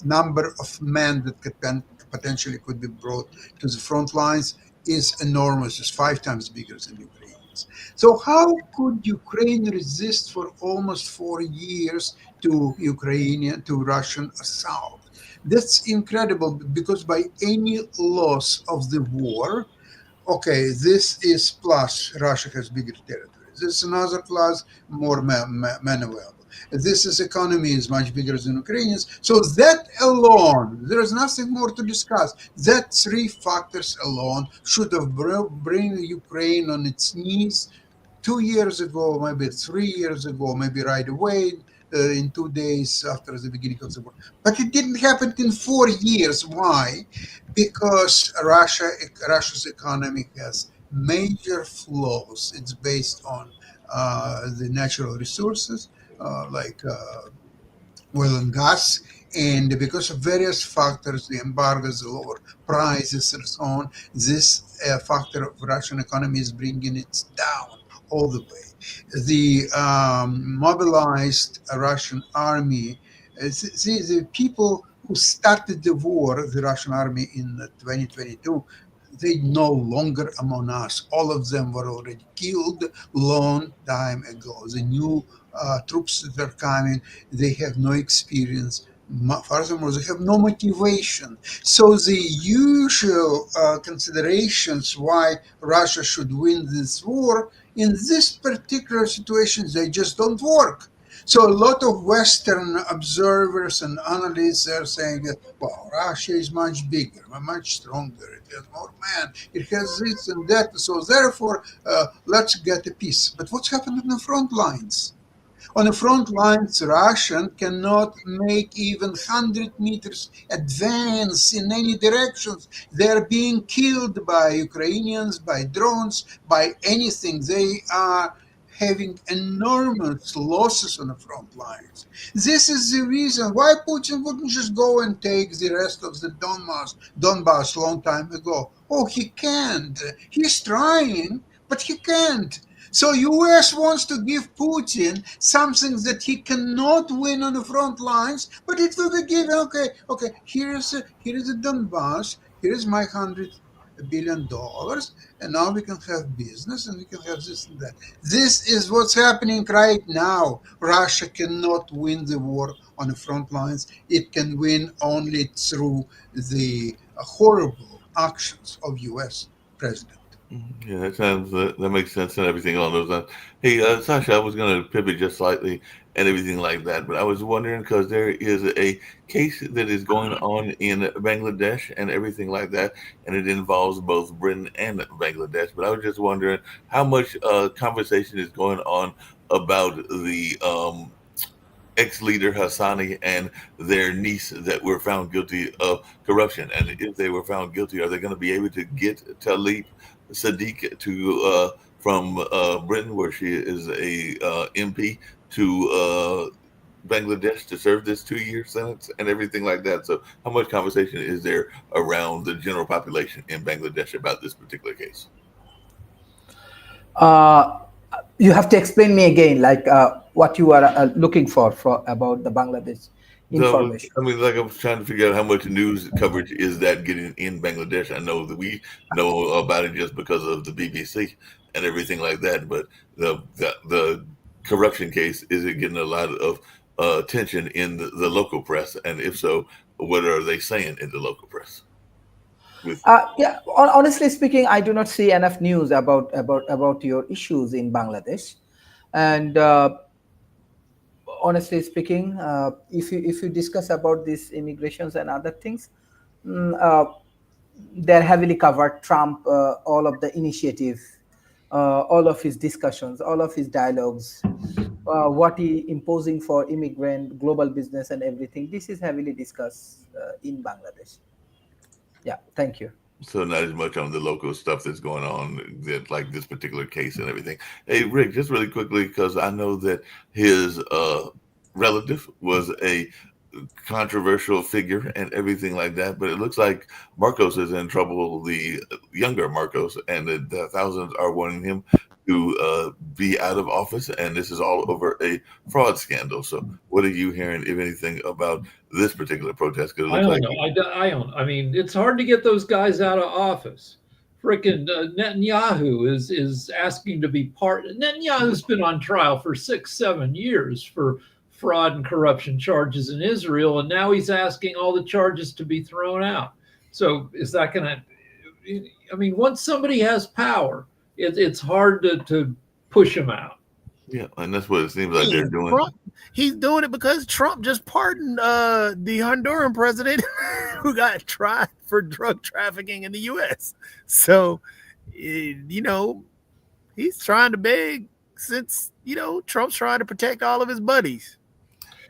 number of men that potentially could be brought to the front lines is enormous. It's 5 times bigger than Ukrainians. So how could Ukraine resist for almost 4 years to Russian assault? That's incredible, because by any loss of the war, okay, this is plus Russia has bigger territory. This is another plus, more men available. This economy is much bigger than Ukrainians. So that alone, there is nothing more to discuss. That 3 factors alone should have bring Ukraine on its knees 2 years ago, maybe 3 years ago, maybe right away, in 2 days after the beginning of the war. But it didn't happen in 4 years. Why? Because Russia's economy has major flaws. It's based on the natural resources like oil and gas, and because of various factors, the embargoes, the lower prices, and so on, this factor of Russian economy is bringing it down all the way. The mobilized Russian army, the people who started the war, the Russian army in 2022, they no longer among us. All of them were already killed long time ago. The new troops that are coming, they have no experience. Furthermore, they have no motivation. So the usual considerations why Russia should win this war, in this particular situation, they just don't work. So a lot of Western observers and analysts are saying that, well, Russia is much bigger, much stronger, it has more men, it has this and that, so therefore let's get a peace. But what's happened on the front lines? On the front lines, Russian cannot make even 100 meters advance in any directions. They're being killed by Ukrainians, by drones, by anything. They are having enormous losses on the front lines. This is the reason why Putin wouldn't just go and take the rest of the Donbass long time ago. Oh, he can't. He's trying, but he can't. So U.S. wants to give Putin something that he cannot win on the front lines, but it will be given. Okay. Here is the Donbass. Here is my $100 billion, and now we can have business and we can have this and that. This is what's happening right now. Russia cannot win the war on the front lines. It can win only through the horrible actions of U.S. president. Yeah, that makes sense and everything along those lines. Hey, Sasha, I was going to pivot just slightly and everything like that, but I was wondering because there is a case that is going on in Bangladesh and everything like that, and it involves both Britain and Bangladesh. But I was just wondering how much conversation is going on about the ex-leader Hassani and their niece that were found guilty of corruption, and if they were found guilty, are they going to be able to get Talib Sadiq to from Britain, where she is a MP, to Bangladesh to serve this 2-year sentence and everything like that? So, how much conversation is there around the general population in Bangladesh about this particular case? You have to explain me again, like what you are looking for about the Bangladesh information. So, I mean, like I was trying to figure out how much news coverage is that getting in Bangladesh. I know that we know about it just because of the BBC and everything like that, but the corruption case, is it getting a lot of attention in the local press? And if so, what are they saying in the local press? Yeah, honestly speaking, I do not see enough news about your issues in Bangladesh, and honestly speaking, if you discuss about these immigrations and other things, they're heavily covered. Trump, all of the initiative, all of his discussions, all of his dialogues, what he imposing for immigrant, global business, and everything. This is heavily discussed in Bangladesh. Yeah, thank you. So not as much on the local stuff that's going on, that like this particular case and everything. Hey, Rick, just really quickly, because I know that his relative was a controversial figure and everything like that, but it looks like Marcos is in trouble, the younger Marcos, and the thousands are wanting him to be out of office, and this is all over a fraud scandal. So what are you hearing, if anything, about this particular protest? I don't know. I don't. I mean, it's hard to get those guys out of office. Frickin' Netanyahu is asking to be part. Netanyahu's been on trial for 6-7 years for fraud and corruption charges in Israel, and now he's asking all the charges to be thrown out. So is that going to? I mean, once somebody has power, it's hard to push him out. Yeah, and that's what it seems like they're doing. He's doing it because Trump just pardoned the Honduran president who got tried for drug trafficking in the U.S. So, you know, he's trying to beg since, you know, Trump's trying to protect all of his buddies.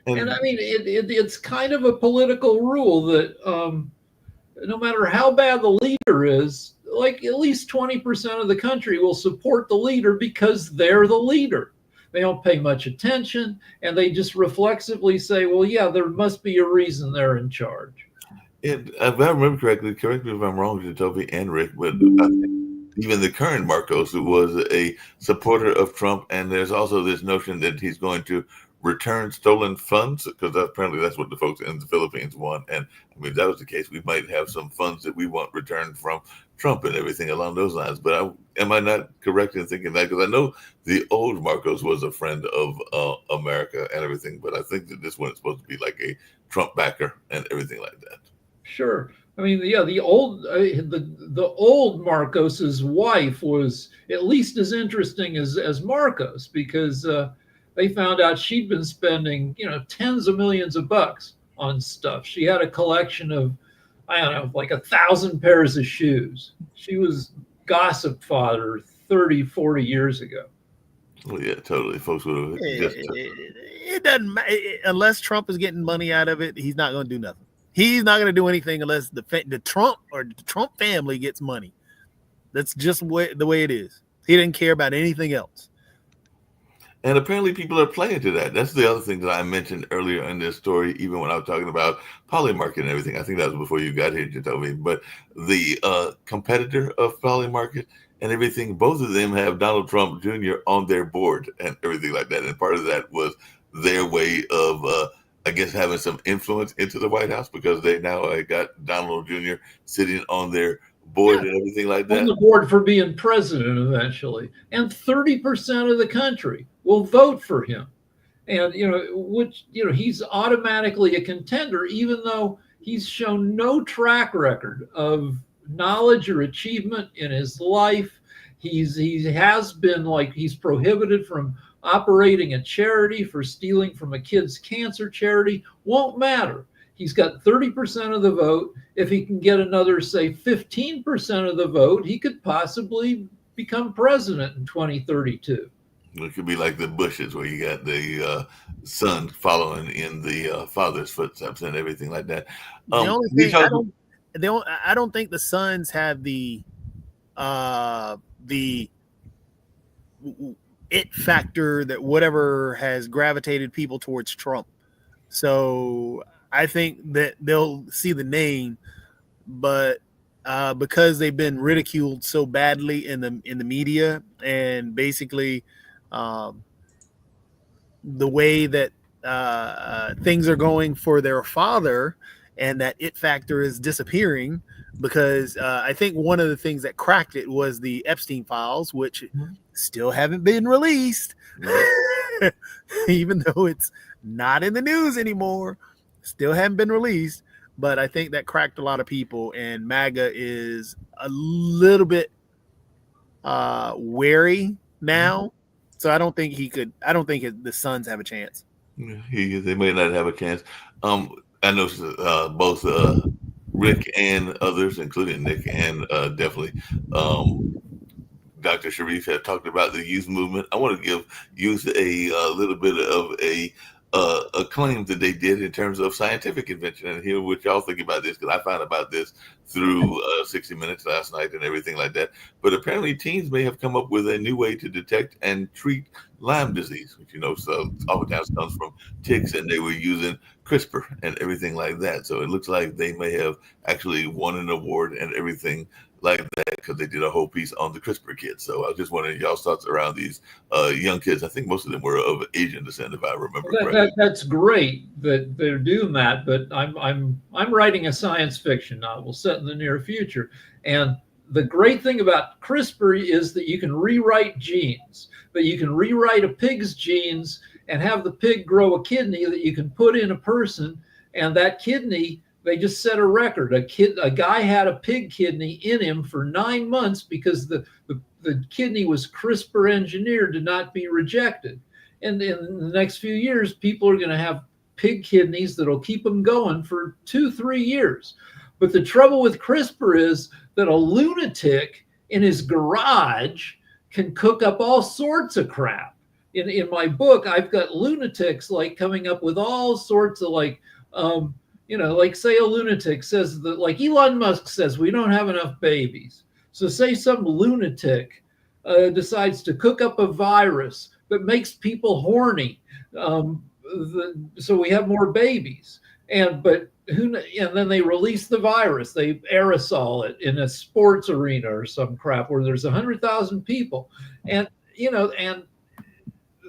And I mean, it's kind of a political rule that no matter how bad the leader is, like at least 20% of the country will support the leader because they're the leader. They don't pay much attention, and they just reflexively say, well, yeah, there must be a reason they're in charge. And if I remember correctly, correct me if I'm wrong, Toby and Rick, but I think even the current Marcos was a supporter of Trump, and there's also this notion that he's going to return stolen funds, because apparently that's what the folks in the Philippines want. And I mean, if that was the case, we might have some funds that we want returned from Trump and everything along those lines. But am I not correct in thinking that? Because I know the old Marcos was a friend of America and everything, but I think that this one is supposed to be like a Trump backer and everything like that. Sure. I mean, yeah, the old Marcos's wife was at least as interesting as Marcos, because they found out she'd been spending, you know, tens of millions of bucks on stuff. She had a collection of, I don't know, like 1,000 pairs of shoes. She was gossip fodder 30, 40 years ago. Well, yeah, totally. Folks would have it doesn't matter. Unless Trump is getting money out of it, he's not going to do nothing. He's not going to do anything unless the Trump or the Trump family gets money. That's just the way it is. He didn't care about anything else. And apparently people are playing to that. That's the other thing that I mentioned earlier in this story, even when I was talking about Polymarket and everything. I think that was before you got here, Jacoby. But the competitor of Polymarket and everything, both of them have Donald Trump Jr. on their board and everything like that. And part of that was their way of, I guess, having some influence into the White House, because they now got Donald Jr. sitting on their board and everything like that. On the board for being president eventually. And 30% of the country will vote for him. And, you know, he's automatically a contender, even though he's shown no track record of knowledge or achievement in his life. He has been, like, he's prohibited from operating a charity, for stealing from a kid's cancer charity. Won't matter. He's got 30% of the vote. If he can get another, say, 15% of the vote, he could possibly become president in 2032. It could be like the Bushes, where you got the son following in the father's footsteps and everything like that. The only thing I don't think the Sons have the it factor that whatever has gravitated people towards Trump. So I think that they'll see the name, but because they've been ridiculed so badly in the media, and basically the way that things are going for their father, and that it factor is disappearing, because I think one of the things that cracked it was the Epstein files, which still haven't been released, even though it's not in the news anymore. Still haven't been released, but I think that cracked a lot of people, and MAGA is a little bit wary now. So I don't think the Sons have a chance. They may not have a chance. I know both Rick and others, including Nick and definitely Dr. Sharif, have talked about the youth movement. I want to give youth a little bit of a claim that they did in terms of scientific invention, and hear what y'all think about this, because I found about this through 60 Minutes last night and everything like that. But apparently teens may have come up with a new way to detect and treat Lyme disease, which, so oftentimes comes from ticks, and they were using CRISPR and everything like that. So it looks like they may have actually won an award and everything like that, because they did a whole piece on the CRISPR kids. So I just wanted y'all's thoughts around these young kids. I think most of them were of Asian descent, if I remember correctly. That's great that they're doing that, but I'm writing a science fiction novel set in the near future, and the great thing about CRISPR is that you can rewrite genes, but you can rewrite a pig's genes and have the pig grow a kidney that you can put in a person, and that kidney, they just set a record. A guy had a pig kidney in him for 9 months because the kidney was CRISPR engineered to not be rejected. And in the next few years, people are going to have pig kidneys that'll keep them going for 2-3 years. But the trouble with CRISPR is that a lunatic in his garage can cook up all sorts of crap. In my book, I've got lunatics like coming up with all sorts of like say a lunatic says that, like Elon Musk says, we don't have enough babies. So say some lunatic decides to cook up a virus that makes people horny, so we have more babies. And then they release the virus. They aerosol it in a sports arena or some crap where there's 100,000 people, and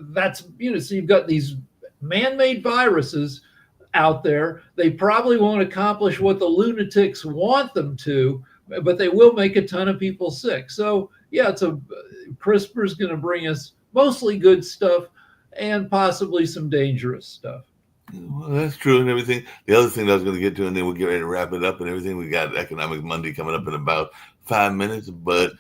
that's so you've got these man-made viruses out there. They probably won't accomplish what the lunatics want them to, but they will make a ton of people sick. So yeah, CRISPR is going to bring us mostly good stuff and possibly some dangerous stuff. Well, that's true and everything. The other thing that I was going to get to, and then we'll get ready to wrap it up and everything. We got Economic Monday coming up in about 5 minutes, but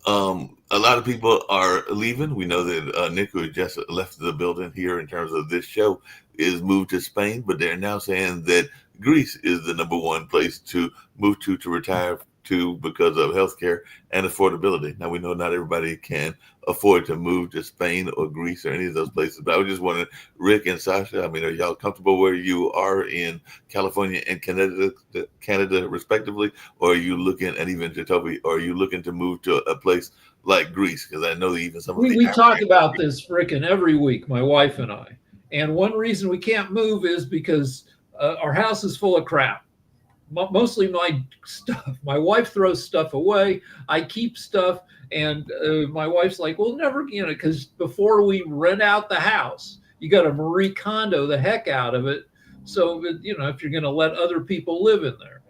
a lot of people are leaving. We know that Nick, who just left the building here in terms of this show, is moved to Spain, but they're now saying that Greece is the number one place to move to retire to because of healthcare and affordability. Now, we know not everybody can afford to move to Spain or Greece or any of those places, but I was just wondering, Rick and Sasha, are y'all comfortable where you are in California and Canada respectively, or are you looking, and even to Toby, or are you looking to move to a place like Greece? Because I know that even some of we talk about this frickin' every week, my wife and I. And one reason we can't move is because our house is full of crap. Mostly my stuff. My wife throws stuff away. I keep stuff. And my wife's like, well, never, because before we rent out the house, you got to Marie Kondo the heck out of it. So, if you're going to let other people live in there.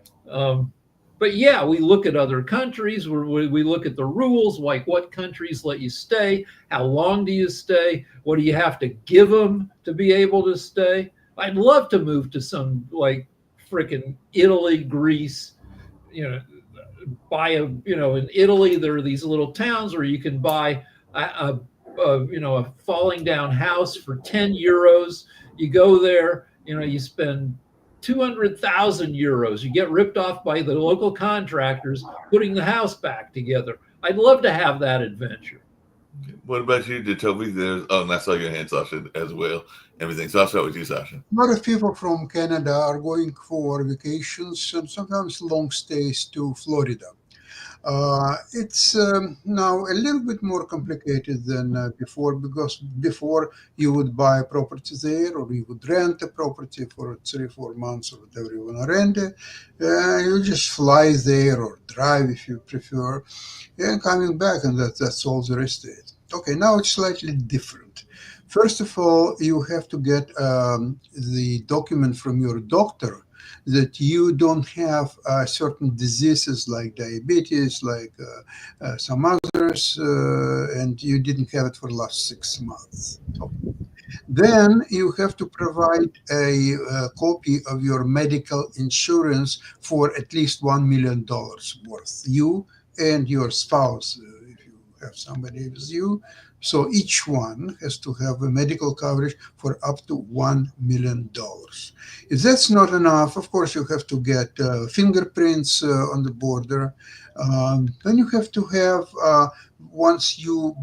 But yeah, we look at other countries, we look at the rules, like what countries let you stay, how long do you stay, what do you have to give them to be able to stay. I'd love to move to some like freaking Italy, Greece, buy in Italy, there are these little towns where you can buy a falling down house for 10 euros. You go there, you spend 200,000 euros. You get ripped off by the local contractors putting the house back together. I'd love to have that adventure. What about you, Jacoby? And I saw your hand, Sasha, as well. Everything. So I'll start with you, Sasha. A lot of people from Canada are going for vacations and sometimes long stays to Florida. It's now a little bit more complicated than before, because before you would buy a property there, or you would rent a property for 3-4 months or whatever you want to rent it. You just fly there or drive if you prefer, and coming back, and that's all there is to it. Okay, now it's slightly different. First of all, you have to get the document from your doctor that you don't have certain diseases like diabetes, like some others, and you didn't have it for the last 6 months. Okay. Then you have to provide a copy of your medical insurance for at least $1 million worth, you and your spouse, if you have somebody with you. So each one has to have a medical coverage for up to $1 million. If that's not enough, of course, you have to get fingerprints on the border. Then you have to have, once you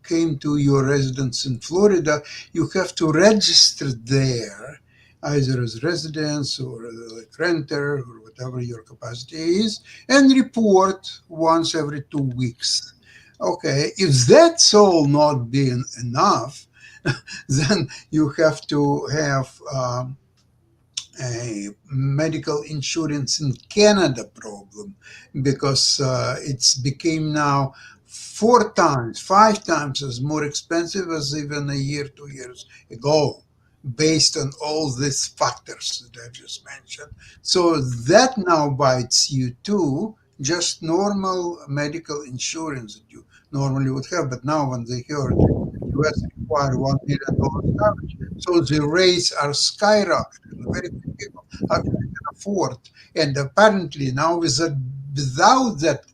came to your residence in Florida, you have to register there, either as residents or like renter or whatever your capacity is, and report once every 2 weeks. Okay, if that's all not being enough, then you have to have a medical insurance in Canada problem, because it's became now 4 times, 5 times as more expensive as even a year, 2 years ago, based on all these factors that I just mentioned. So that now bites you too, just normal medical insurance that you normally would have. But now when they heard the US required $1 million coverage, so the rates are skyrocketing. Very few people actually can afford. And apparently now without that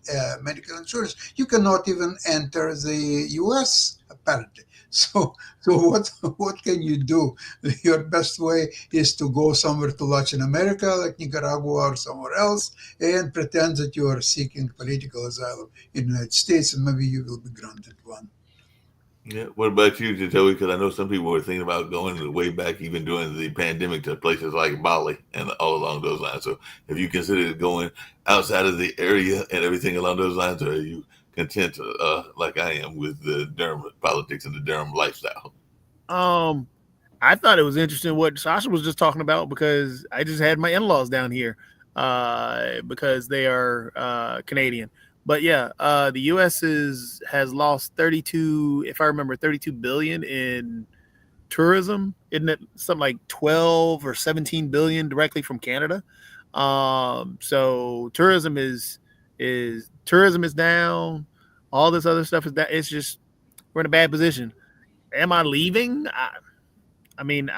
medical insurance, you cannot even enter the US, apparently. So what can you do? Your best way is to go somewhere to Latin America, like Nicaragua or somewhere else, and pretend that you are seeking political asylum in the United States, and maybe you will be granted one. Yeah. What about you, Jacoby? Because I know some people were thinking about going way back, even during the pandemic, to places like Bali and all along those lines. So have you considered going outside of the area and everything along those lines, or are you content, like I am, with the Durham politics and the Durham lifestyle? I thought it was interesting what Sasha was just talking about, because I just had my in-laws down here because they are Canadian. But yeah, the U.S. has lost 32, if I remember, 32 billion in tourism. Isn't it something like 12 or 17 billion directly from Canada? So tourism is down. All this other stuff is down. It's just, we're in a bad position. Am I leaving? I mean,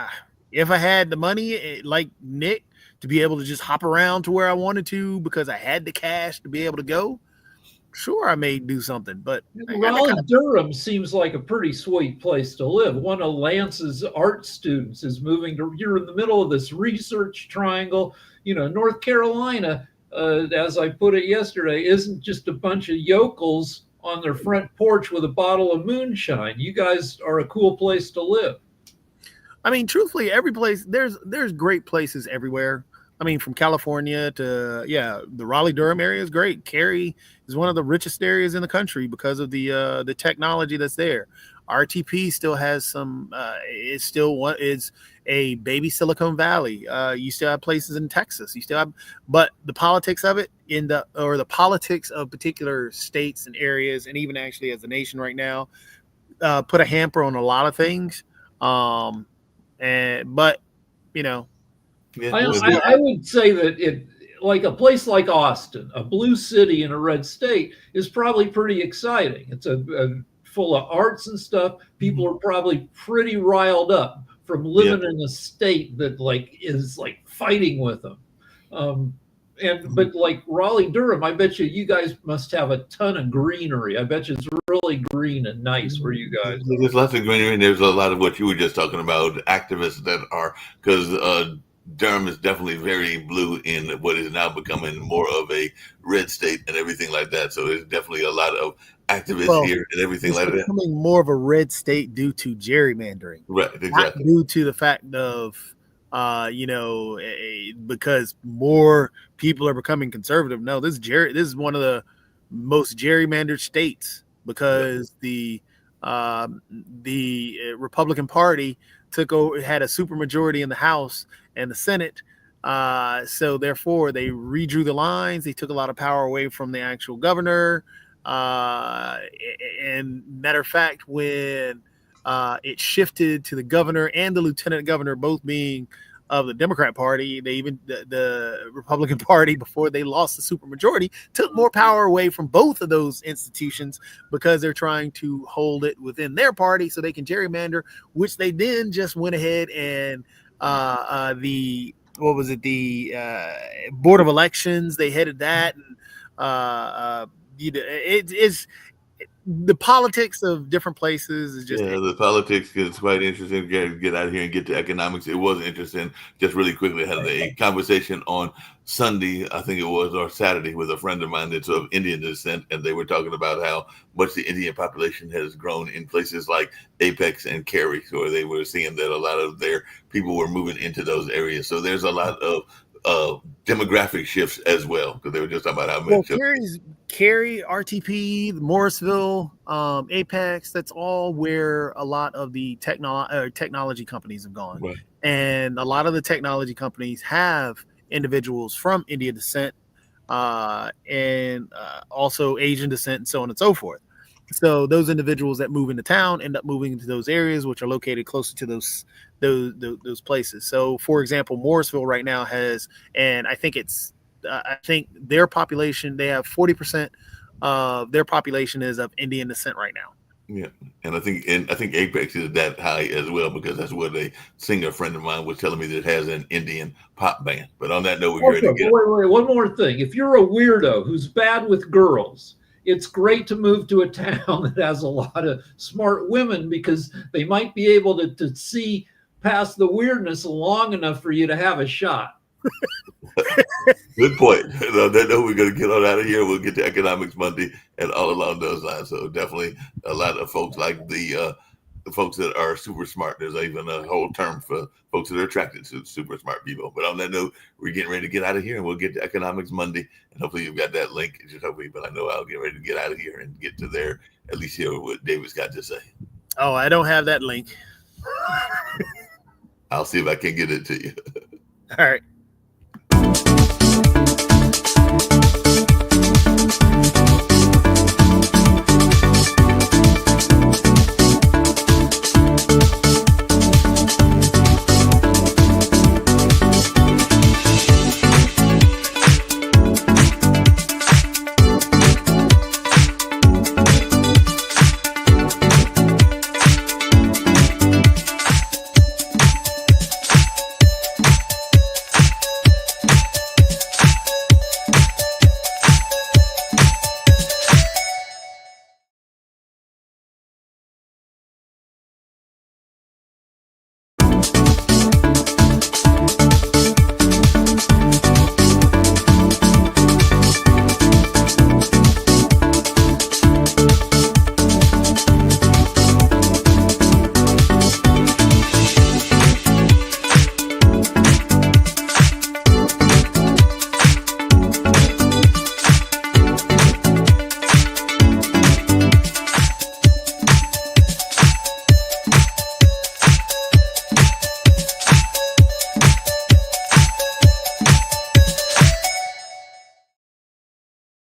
if I had the money, like Nick, to be able to just hop around to where I wanted to because I had the cash to be able to go, sure, I may do something. But Durham seems like a pretty sweet place to live. One of Lance's art students is moving to. You're in the middle of this research triangle. North Carolina, as I put it yesterday, isn't just a bunch of yokels on their front porch with a bottle of moonshine. You guys are a cool place to live. I mean, truthfully, every place, there's great places everywhere. I mean, from California to, the Raleigh-Durham area is great. Cary is one of the richest areas in the country because of the technology that's there. RTP still has some, it's a baby Silicon Valley. You still have places in Texas. But the politics of it the politics of particular states and areas, and even actually as a nation right now, put a hamper on a lot of things. But I would say that it, like a place like Austin, a blue city in a red state, is probably pretty exciting. It's a full of arts and stuff. People are probably pretty riled up from living in a state that is fighting with them. But like Raleigh, Durham, I bet you guys must have a ton of greenery. I bet you it's really green and nice where you guys are. There's lots of greenery, and there's a lot of what you were just talking about, activists that are, because Durham is definitely very blue in what is now becoming more of a red state and everything like that. So there's definitely a lot of activists here and everything It's like that. becoming more of a red state due to gerrymandering, Right, not exactly. due to the fact of because more people are becoming conservative. No, this is one of the most gerrymandered states because the Republican Party took over, had a supermajority in the House and the Senate. So therefore, they redrew the lines. They took a lot of power away from the actual governor. And matter of fact, when it shifted to the governor and the lieutenant governor, both being of the Democrat Party, they even the Republican Party, before they lost the supermajority, took more power away from both of those institutions because they're trying to hold it within their party so they can gerrymander, which they then just went ahead and the Board of Elections, they headed that, and it's the politics of different places is just the politics is quite interesting. Get out of here and get to economics. It was interesting. Just really quickly, I had a conversation on Sunday, I think it was, or Saturday, with a friend of mine that's of Indian descent, and they were talking about how much the Indian population has grown in places like Apex and Cary, where they were seeing that a lot of their people were moving into those areas. So there's a lot of demographic shifts as well, because they were just talking about how much. Cary, RTP, Morrisville, Apex, that's all where a lot of the technology companies have gone. Right. And a lot of the technology companies have individuals from Indian descent and also Asian descent and so on and so forth. So those individuals that move into town end up moving into those areas, which are located closer to those places. So, for example, Morrisville right now has, and I think their population, they have 40% of their population is of Indian descent right now. Yeah, and I think Apex is that high as well, because that's what a singer friend of mine was telling me that has an Indian pop band. But on that note, Wait, one more thing. If you're a weirdo who's bad with girls, it's great to move to a town that has a lot of smart women, because they might be able to see past the weirdness long enough for you to have a shot. Good point. On that note, we're going to get on out of here. We'll get to Economics Monday and all along those lines. So definitely a lot of folks like the folks that are super smart. There's even a whole term for folks that are attracted to super smart people. But on that note, we're getting ready to get out of here, and we'll get to Economics Monday. And hopefully you've got that link. Just hopefully, but I know I'll get ready to get out of here and get to there, at least hear what David's got to say. Oh, I don't have that link. I'll see if I can get it to you. All right.